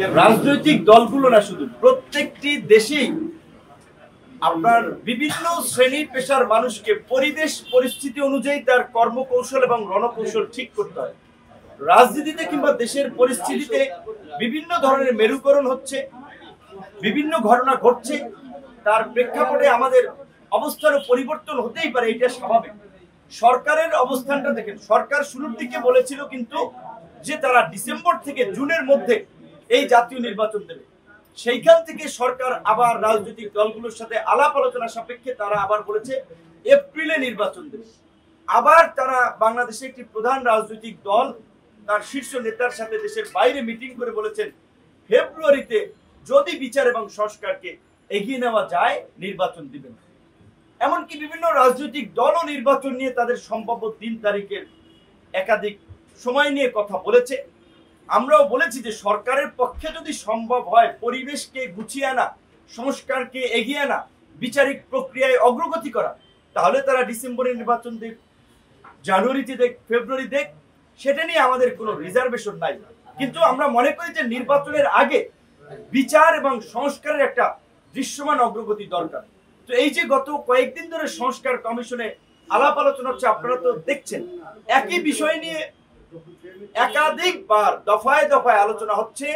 রাজনৈতিক দলগুলো না, শুধু প্রত্যেকটি দেশেই আপনার বিভিন্ন শ্রেণী পেশার মানুষকে পরিবেশ পরিস্থিতি অনুযায়ী তার কর্মকৌশল এবং রণকৌশল ঠিক করতে হয়। রাজনীতিতে কিংবা দেশের পরিস্থিতিতে বিভিন্ন ধরনের মেরুকরণ হচ্ছে, বিভিন্ন ঘটনা ঘটছে, তার প্রেক্ষাপটে আমাদের অবস্থারও পরিবর্তন হতেই পারে, এটা স্বাভাবিক। সরকারের অবস্থানটা দেখেন, সরকার শুরুর দিকে বলেছিল কিন্তু যে তারা ডিসেম্বর থেকে জুনের মধ্যে এই জাতীয় নির্বাচন দেবে। সেইখান থেকে সরকার আবার রাজনৈতিক দলগুলোর সাথে আলাপ আলোচনা সাপেক্ষে তারা আবার বলেছে এপ্রিলে নির্বাচন দেবে। আবার তারা বাংলাদেশে একটি প্রধান রাজনৈতিক দল তার শীর্ষ নেতার সাথে দেশের বাইরে মিটিং করে বলেছেন ফেব্রুয়ারিতে যদি বিচার এবং সংস্কারকে এগিয়ে নেওয়া যায় নির্বাচন দিবেন। এমনকি বিভিন্ন রাজনৈতিক দলও নির্বাচন নিয়ে তাদের সম্ভাব্য 3 তারিখের একাধিক সময় নিয়ে কথা বলেছে। আমরাও বলেছি যে সরকারের পক্ষে যদি সম্ভব হয় পরিবেশকে গুছিয়ে আনা, সংস্কারকে এগিয়ে আনা, বিচারিক প্রক্রিয়ায় অগ্রগতি করা, তাহলে তারা ডিসেম্বরে নির্বাচন দেখ, জানুয়ারিতে দেখ, ফেব্রুয়ারি দেখ, সেটা নিয়ে আমাদের কোনো রিজার্ভেশন নাই। কিন্তু আমরা মনে করি যে নির্বাচনের আগে বিচার এবং সংস্কারের একটা দৃশ্যমান অগ্রগতি দরকার। তো এই যে গত কয়েকদিন ধরে সংস্কার কমিশনে আলাপ আলোচনা হচ্ছে, আপনারা তো দেখছেন একই বিষয় নিয়ে একাধিকবার দফায় দফায় আলোচনা হচ্ছে।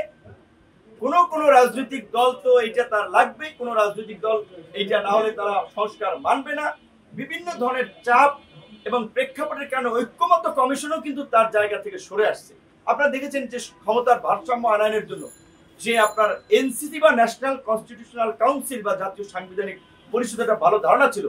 কোন রাজনৈতিক দল তো এটা তার লাগবে, কোন রাজনৈতিক দল এটা না হলে তারা সংস্কার মানবে না। বিভিন্ন ধরনের চাপ এবং প্রেক্ষাপটের কারণে ঐক্যমত্য কমিশনও কিন্তু তার জায়গা থেকে সরে আসছে। আপনারা দেখেছেন যে ক্ষমতার ভারসাম্য আনয়নের জন্য যে আপনার এনসিসি বা ন্যাশনাল কনস্টিটিউশনাল কাউন্সিল বা জাতীয় সাংবিধানিক পরিষদ একটা ভালো ধারণা ছিল,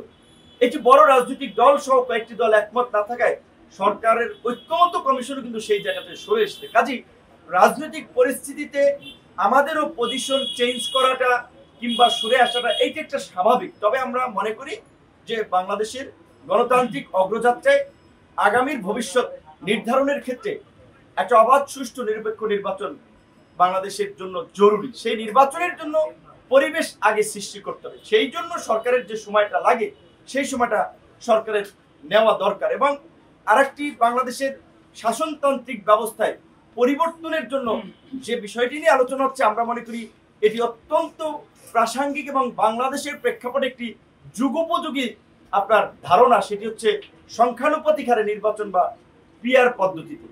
একটি বড় রাজনৈতিক দল সহ কয়েকটি দল একমত না থাকায় সরকারের ঐক্যমত্য কমিশনও কিন্তু সেই জায়গাতে সরে এসেছে। কাজেই রাজনৈতিক পরিস্থিতিতে আমাদেরও পজিশন চেঞ্জ করাটা কিংবা সরে আসাটা এইটা একটা স্বাভাবিক। তবে আমরা মনে করি যে বাংলাদেশের গণতান্ত্রিক অগ্রযাত্রায় আগামীর ভবিষ্যৎ নির্ধারণের ক্ষেত্রে একটা অবাধ, সুষ্ঠু, নিরপেক্ষ নির্বাচন বাংলাদেশের জন্য জরুরি। সেই নির্বাচনের জন্য পরিবেশ আগে সৃষ্টি করতে হবে। সেই জন্য সরকারের যে সময়টা লাগে সেই সময়টা সরকারের নেওয়া দরকার। এবং আরেকটি, বাংলাদেশের শাসনতান্ত্রিক ব্যবস্থায় পরিবর্তনের জন্য যে বিষয়টি নিয়ে আলোচনা হচ্ছে, আমরা মনে করি এটি অত্যন্ত প্রাসঙ্গিক এবং বাংলাদেশের প্রেক্ষাপটে একটি যুগোপযোগী আপনার ধারণা। সেটি হচ্ছে সংখ্যানুপাতিক হারে নির্বাচন বা পিআর পদ্ধতিতে।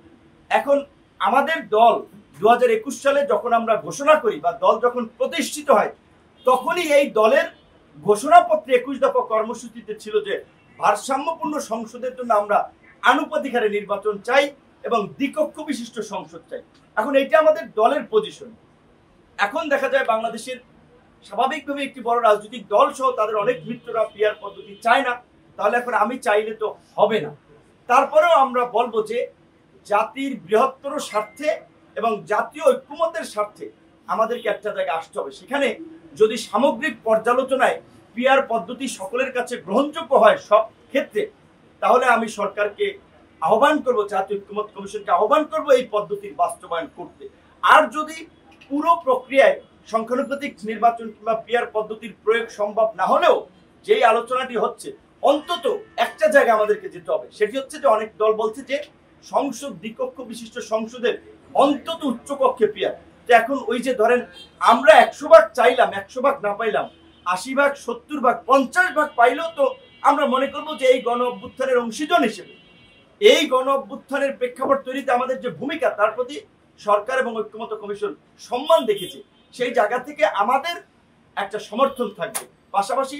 এখন আমাদের দল 2021 সালে যখন আমরা ঘোষণা করি বা দল যখন প্রতিষ্ঠিত হয়, তখনই এই দলের ঘোষণাপত্রে 21 দফা কর্মসূচিতে ছিল যে ভারসাম্যপূর্ণ সংসদের জন্য আমরা আনুপাতিক হারে নির্বাচন চাই এবং দ্বিকক্ষ বিশিষ্ট সংসদ চাই। এখন এইটা আমাদের দলের পজিশন। এখন দেখা যায় বাংলাদেশের স্বাভাবিকভাবে একটি বড় রাজনৈতিক দল সহ তাদের অনেক মিত্ররা পিআর পদ্ধতি চায় না, তাহলে এখন আমি চাইলে তো হবে না। তারপরেও আমরা বলবো যে জাতির বৃহত্তর স্বার্থে এবং জাতীয় ঐক্যমত্যের স্বার্থে আমাদেরকে একটা জায়গায় আসতে হবে। সেখানে যদি সামগ্রিক পর্যালোচনায় পিআর পদ্ধতি সকলের কাছে গ্রহণযোগ্য হয় সব ক্ষেত্রে, তাহলে আমি সরকারকে আহ্বান করব, জাতীয় ঐক্যমত্য কমিশনকে আহ্বান করব এই পদ্ধতির বাস্তবায়ন করতে। আর যদি পুরো প্রক্রিয়ায় সংখ্যানুপাতিক নির্বাচন কিংবা পিআর পদ্ধতির প্রয়োগ সম্ভব না হলেও যেই আলোচনাটি হচ্ছে, অন্তত একটা জায়গা আমাদেরকে যেতে হবে। সেটি হচ্ছে যে অনেক দল বলছে যে সংসদ দ্বিকক্ষ বিশিষ্ট সংসদের অন্তত উচ্চকক্ষে পিআর। তো এখন ওই যে ধরেন আমরা 100 ভাগ চাইলাম, 100 ভাগ না পাইলাম, 80 ভাগ, 70 ভাগ, 50 ভাগ পাইলেও তো আমরা মনে করবো যে এই গণ অভ্যুত্থানের অংশীজন হিসেবে এই গণ অভ্যুত্থানের প্রেক্ষাপট তৈরিতে আমাদের যে ভূমিকা, তার প্রতি সরকার এবং ঐক্যমত্য কমিশন সম্মান দেখেছে। সেই জায়গা থেকে আমাদের একটা সমর্থন থাকবে। পাশাপাশি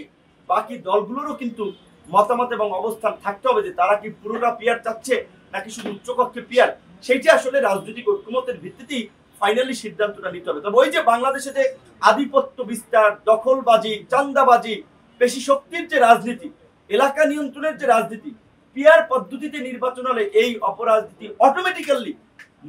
বাকি দলগুলোরও কিন্তু মতামত এবং অবস্থান থাকতে হবে যে তারা কি পুরোটা পিআর চাচ্ছে নাকি শুধু উচ্চকক্ষে পিআর। সেইটি আসলে রাজনৈতিক ঐক্যমতের ভিত্তিতেই ফাইনালি সিদ্ধান্তটা নিতে হবে। তবে ওই যে বাংলাদেশে যে আধিপত্য বিস্তার, দখলবাজি, চাঁদাবাজি, পেশি শক্তির যে রাজনীতি, এলাকা নিয়ন্ত্রণের যে রাজনীতি, পিআর পদ্ধতিতে নির্বাচন হলে এই অপরাজনীতি অটোমেটিক্যালি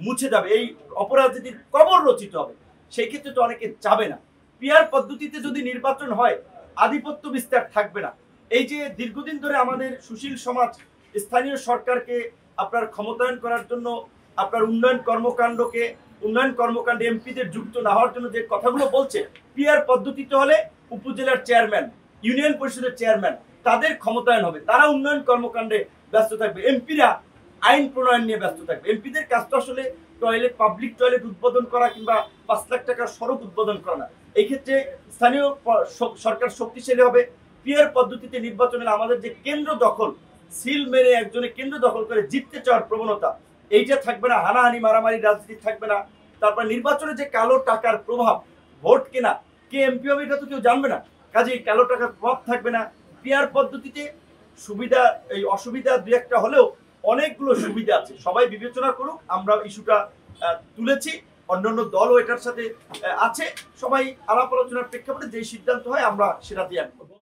মুছে যাবে, এই অপরাজনীতির কবর রচিত হবে। সেই ক্ষেত্রে তো অনেকে যাবে না। পিআর পদ্ধতিতে যদি নির্বাচন হয় আধিপত্য বিস্তার থাকবে না। এই যে দীর্ঘদিন ধরে আমাদের সুশীল সমাজ স্থানীয় সরকারকে আপনার ক্ষমতায়ন করার জন্য আপনার উন্নয়ন কর্মকাণ্ডে এমপিদের যুক্ত না হওয়ার জন্য যে কথাগুলো বলছে, পিআর পদ্ধতিতে হলে উপজেলার চেয়ারম্যান, ইউনিয়ন পরিষদের চেয়ারম্যান, তাদের ক্ষমতায়ন হবে, তারা উন্নয়ন কর্মকাণ্ডে ব্যস্ত থাকবে। এমপিরা আইন প্রণয়ন নিয়ে ব্যস্ত থাকবে। এমপিদের কাজ তো আসলে টয়লেট, পাবলিক টয়লেট উদ্বোধন করা কিংবা 5 লাখ টাকার সড়ক উদ্বোধন করা না। এই ক্ষেত্রে স্থানীয় সরকার শক্তিশালী হবে। পিয়ার পদ্ধতিতে নির্বাচনের আমাদের যে কেন্দ্র দখল, সিল মেরে একজনে কেন্দ্র দখল করে জিততে চাওয়ার প্রবণতা, এইটা থাকবে না। হানাহানি মারামারি রাজনীতি থাকবে না। তারপর নির্বাচনে যে কালো টাকার প্রভাব, ভোট কেনা, কে এমপি হবে এটা তো কেউ জানবে না, কাজেই কালো টাকার প্রভাব থাকবে না। পিয়ার পদ্ধতিতে সুবিধা, এই অসুবিধা দু একটা হলেও অনেকগুলো সুবিধা আছে। সবাই বিবেচনা করুক। আমরা ইস্যুটা তুলেছি, অন্যান্য দলও এটার সাথে আছে। সবাই আলাপ আলোচনার প্রেক্ষাপটে যে সিদ্ধান্ত হয় আমরা সেটা দিয়ে আনবো।